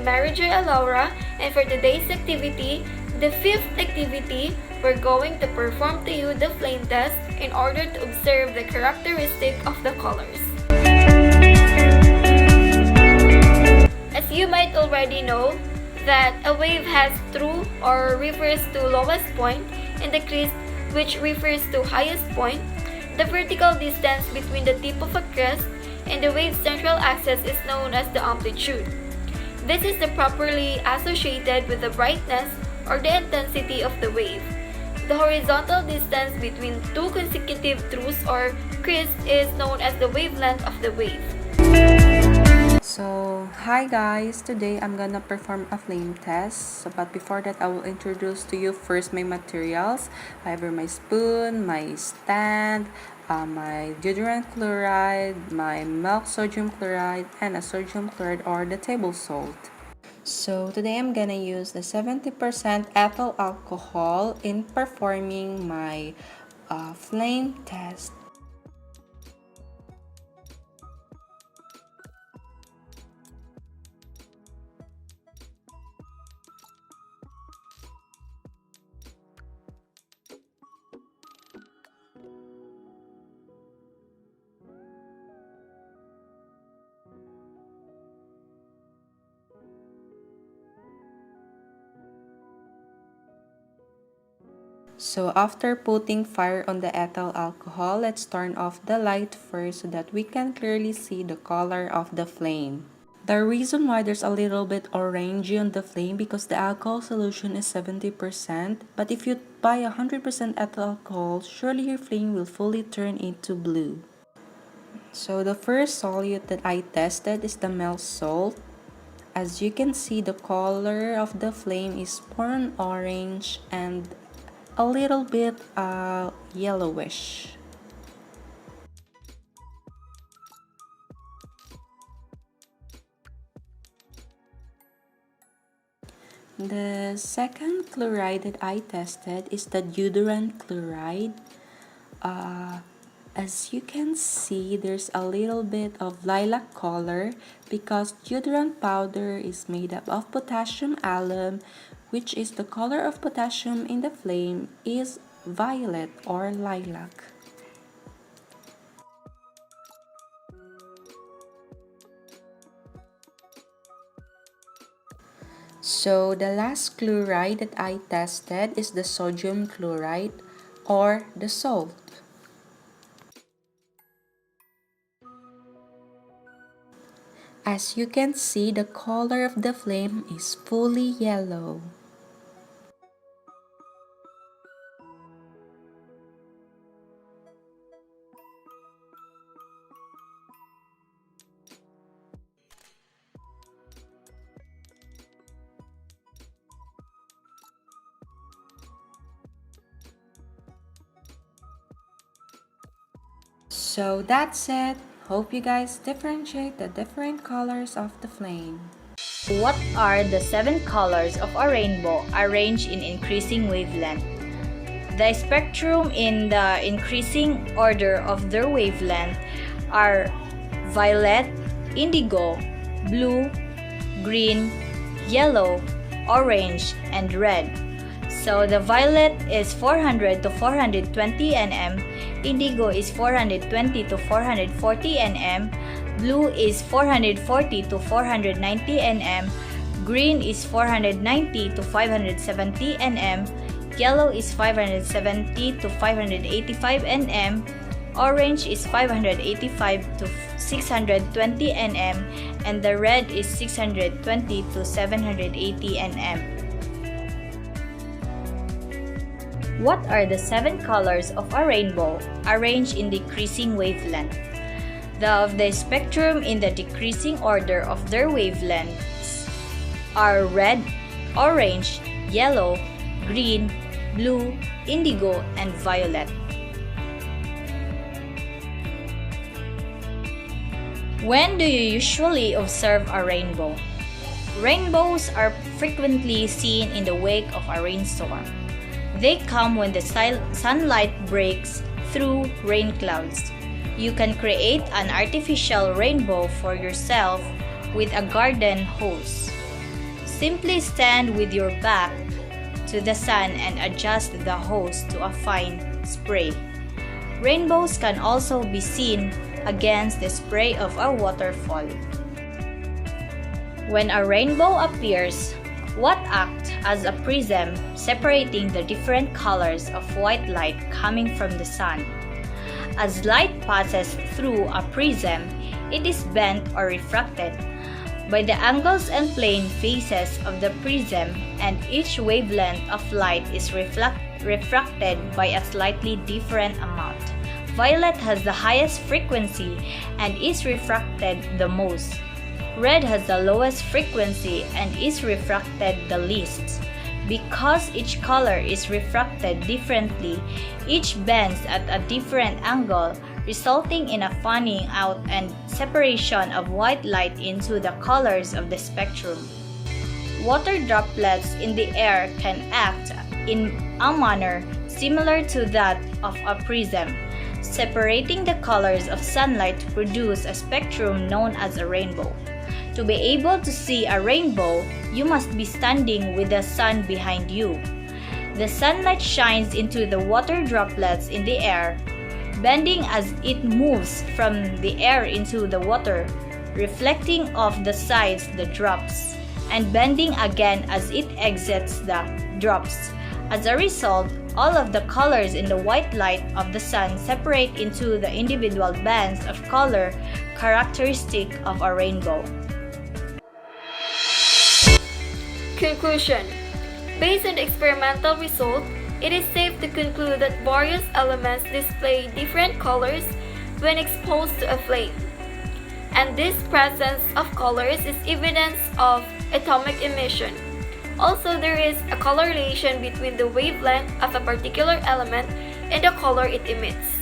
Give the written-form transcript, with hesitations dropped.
I'm Marijoy Alaura, and for today's activity, the fifth activity, we're going to perform to you the flame test in order to observe the characteristic of the colors. As you might already know, that a wave has true or refers to lowest point and the crest which refers to highest point. The vertical distance between the tip of a crest and the wave's central axis is known as the amplitude. This is properly associated with the brightness or the intensity of the wave. The horizontal distance between two consecutive truths or crests is known as the wavelength of the wave. So, hi guys! Today I'm gonna perform a flame test. But before that, I will introduce to you first my materials. I have my spoon, my stand, my deodorant chloride, my milk sodium chloride, and a sodium chloride or the table salt. So today I'm gonna use the 70% ethyl alcohol in performing my flame test. So after putting fire on the ethyl alcohol, let's turn off the light first so that we can clearly see the color of the flame. The reason why there's a little bit orangey on the flame because the alcohol solution is 70%, but if you buy 100% ethyl alcohol, surely your flame will fully turn into blue. So the first solute that I tested is the milk salt. As you can see, the color of the flame is burnt orange and a little bit yellowish. The second chloride that I tested is the deodorant chloride. As you can see, there's a little bit of lilac color because deodorant powder is made up of potassium alum, which is the color of potassium in the flame is violet or lilac. So the last chloride that I tested is the sodium chloride or the salt. As you can see, the color of the flame is fully yellow. So that's it. Hope you guys differentiate the different colors of the flame. What are the 7 colors of a rainbow arranged in increasing wavelength? The spectrum in the increasing order of their wavelength are violet, indigo, blue, green, yellow, orange, and red. So the violet is 400 to 420 nm, indigo is 420 to 440 nm, blue is 440 to 490 nm, green is 490 to 570 nm, yellow is 570 to 585 nm, orange is 585 to 620 nm, and the red is 620 to 780 nm. What are the 7 colors of a rainbow arranged in decreasing wavelength? The spectrum in the decreasing order of their wavelengths are red, orange, yellow, green, blue, indigo, and violet. When do you usually observe a rainbow? Rainbows are frequently seen in the wake of a rainstorm. They come when the sunlight breaks through rain clouds. You can create an artificial rainbow for yourself with a garden hose. Simply stand with your back to the sun and adjust the hose to a fine spray. Rainbows can also be seen against the spray of a waterfall. When a rainbow appears, what acts as a prism separating the different colors of white light coming from the sun? As light passes through a prism, it is bent or refracted by the angles and plane faces of the prism, and each wavelength of light is refracted by a slightly different amount. Violet has the highest frequency and is refracted the most. Red has the lowest frequency and is refracted the least. Because each color is refracted differently, each bends at a different angle, resulting in a fanning out and separation of white light into the colors of the spectrum. Water droplets in the air can act in a manner similar to that of a prism, separating the colors of sunlight to produce a spectrum known as a rainbow. To be able to see a rainbow, you must be standing with the sun behind you. The sunlight shines into the water droplets in the air, bending as it moves from the air into the water, reflecting off the sides the drops, and bending again as it exits the drops. As a result, all of the colors in the white light of the sun separate into the individual bands of color characteristic of a rainbow. Conclusion. Based on the experimental result, it is safe to conclude that various elements display different colors when exposed to a flame. And this presence of colors is evidence of atomic emission. Also, there is a correlation between the wavelength of a particular element and the color it emits.